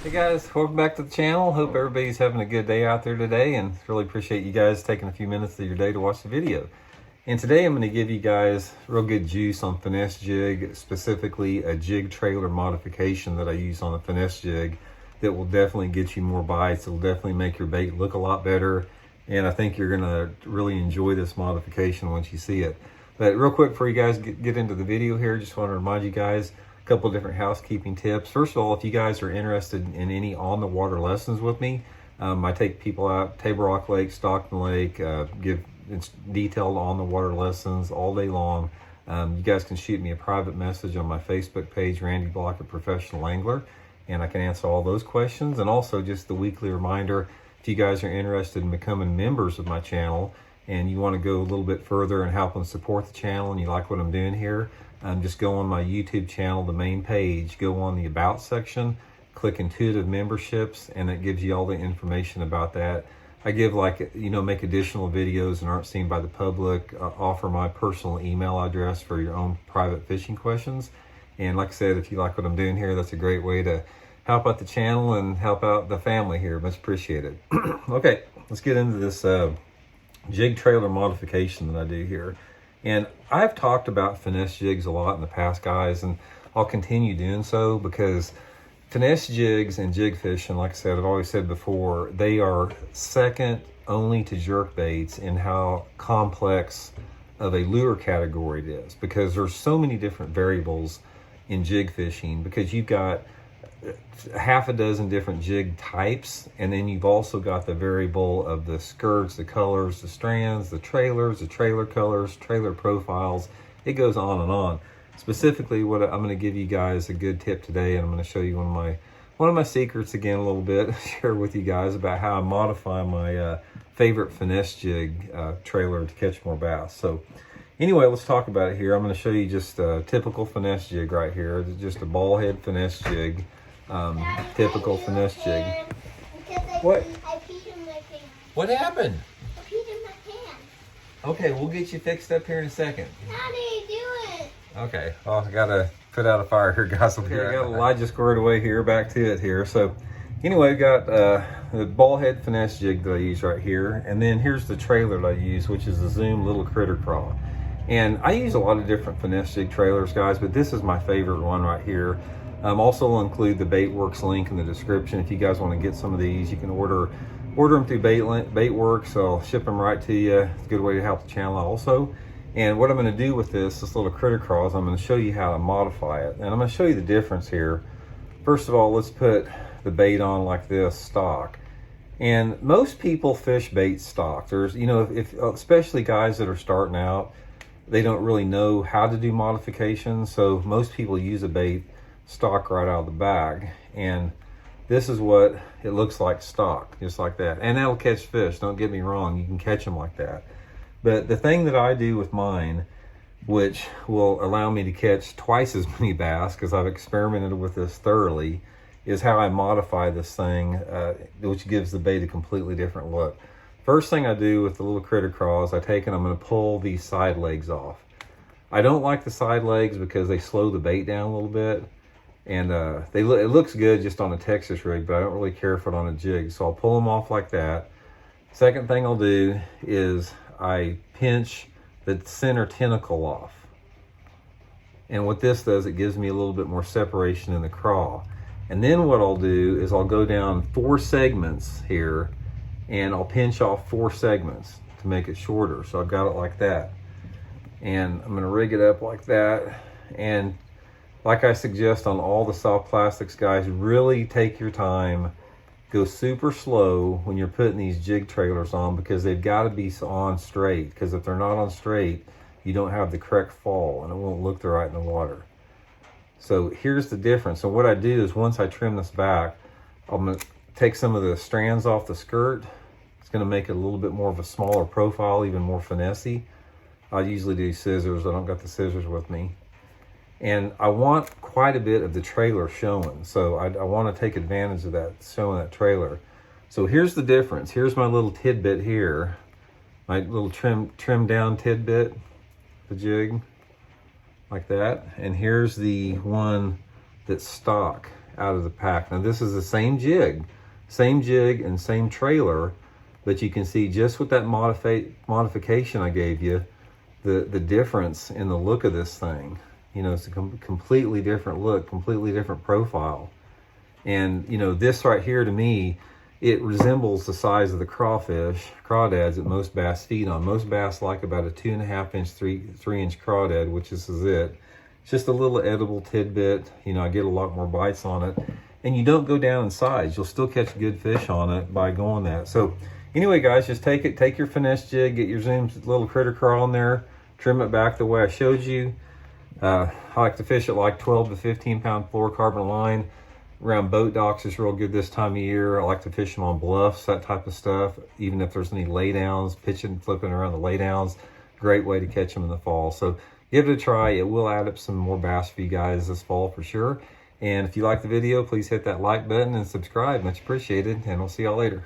Hey guys, welcome back to the channel. Hope everybody's having a good day out there today, and really appreciate you guys taking a few minutes of your day to watch the video. And today I'm going to give you guys real good juice on finesse jig, specifically a jig trailer modification that I use on a finesse jig that will definitely get you more bites. It'll definitely make your bait look a lot better, and I think you're going to really enjoy this modification once you see it. But real quick before you guys get into the video here, just want to remind you guys couple different housekeeping tips. First of all, if you guys are interested in any on the water lessons with me, I take people out Table Rock Lake, Stockton Lake, give detailed on the water lessons all day long. You guys can shoot me a private message on my Facebook page, Randy Block, a professional angler, and I can answer all those questions. And also just the weekly reminder, if you guys are interested in becoming members of my channel and you want to go a little bit further and help and support the channel and you like what I'm doing here, just go on my YouTube channel, the main page, go on the About section, click Intuitive Memberships, and it gives you all the information about that. I give make additional videos and aren't seen by the public, offer my personal email address for your own private fishing questions. And like I said, if you like what I'm doing here, that's a great way to help out the channel and help out the family here. Much appreciated. Okay, let's get into this jig trailer modification that I do here. And I've talked about finesse jigs a lot in the past, guys, and I'll continue doing so because finesse jigs and jig fishing, like I said, I've always said before, they are second only to jerk baits in how complex of a lure category it is, because there's so many different variables in jig fishing, because you've got half a dozen different jig types, and then you've also got the variable of the skirts, the colors, the strands, the trailers, the trailer colors, trailer profiles. It goes on and on. Specifically, what I'm going to give you guys a good tip today, and I'm going to show you one of my secrets again a little bit, share with you guys about how I modify my favorite finesse jig trailer to catch more bass. So anyway, let's talk about it here. I'm going to show you just a typical finesse jig right here. It's just a ball head finesse jig. Typical finesse jig. What? I peed in my pants. What happened? I peed in my pants. Okay, we'll get you fixed up here in a second. How do you do it? Okay, well, I gotta put out a fire here, guys. Okay, I got Elijah squared away here, back to it here. So anyway, we got the ball head finesse jig that I use right here. And then here's the trailer that I use, which is the Zoom Little Critter Craw. And I use a lot of different finesse jig trailers, guys, but this is my favorite one right here. Also will include the Baitworks link in the description. If you guys want to get some of these, you can order them through Baitworks. I'll ship them right to you. It's a good way to help the channel also. And what I'm going to do with this little critter craw is I'm going to show you how to modify it. And I'm going to show you the difference here. First of all, let's put the bait on like this, stock. And most people fish bait stock. There's, especially guys that are starting out, they don't really know how to do modifications. So most people use a bait stock right out of the bag, and this is what it looks like stock, just like that. And that'll catch fish, don't get me wrong, you can catch them like that. But the thing that I do with mine, which will allow me to catch twice as many bass, because I've experimented with this thoroughly, is how I modify this thing, which gives the bait a completely different look. First thing I do with the little critter craw is I take and I'm going to pull these side legs off. I don't like the side legs because they slow the bait down a little bit. And it looks good just on a Texas rig, but I don't really care for it on a jig. So I'll pull them off like that. Second thing I'll do is I pinch the center tentacle off. And what this does, it gives me a little bit more separation in the craw. And then what I'll do is I'll go down 4 segments here, and I'll pinch off 4 segments to make it shorter. So I've got it like that. And I'm gonna rig it up like that. And like I suggest on all the soft plastics, guys, really take your time. Go super slow when you're putting these jig trailers on, because they've got to be on straight. Because if they're not on straight, you don't have the correct fall and it won't look right in the water. So here's the difference. So what I do is once I trim this back, I'm going to take some of the strands off the skirt. It's going to make it a little bit more of a smaller profile, even more finessey. I usually do scissors. I don't got the scissors with me. And I want quite a bit of the trailer showing. So I want to take advantage of that, showing that trailer. So here's the difference. Here's my little tidbit here. My little trim down tidbit, the jig, like that. And here's the one that's stock out of the pack. Now this is the same jig and same trailer, but you can see just with that modification I gave you, the difference in the look of this thing. You know, it's a completely different look, completely different profile. And you know, this right here to me, it resembles the size of the crawdads that most bass feed on. Most bass like about a 2.5 inch, 3 inch crawdad, which this is it. It's just a little edible tidbit. You know, I get a lot more bites on it. And you don't go down in size. You'll still catch good fish on it by going that. So anyway, guys, just take your finesse jig, get your Zoom little critter crawl in there, trim it back the way I showed you. I like to fish at like 12 to 15 pound fluorocarbon line. Around boat docks is real good this time of year. I like to fish them on bluffs, that type of stuff. Even if there's any laydowns, pitching, flipping around the laydowns, great way to catch them in the fall. So give it a try. It will add up some more bass for you guys this fall for sure. And if you like the video, please hit that like button and subscribe. Much appreciated. And we'll see y'all later.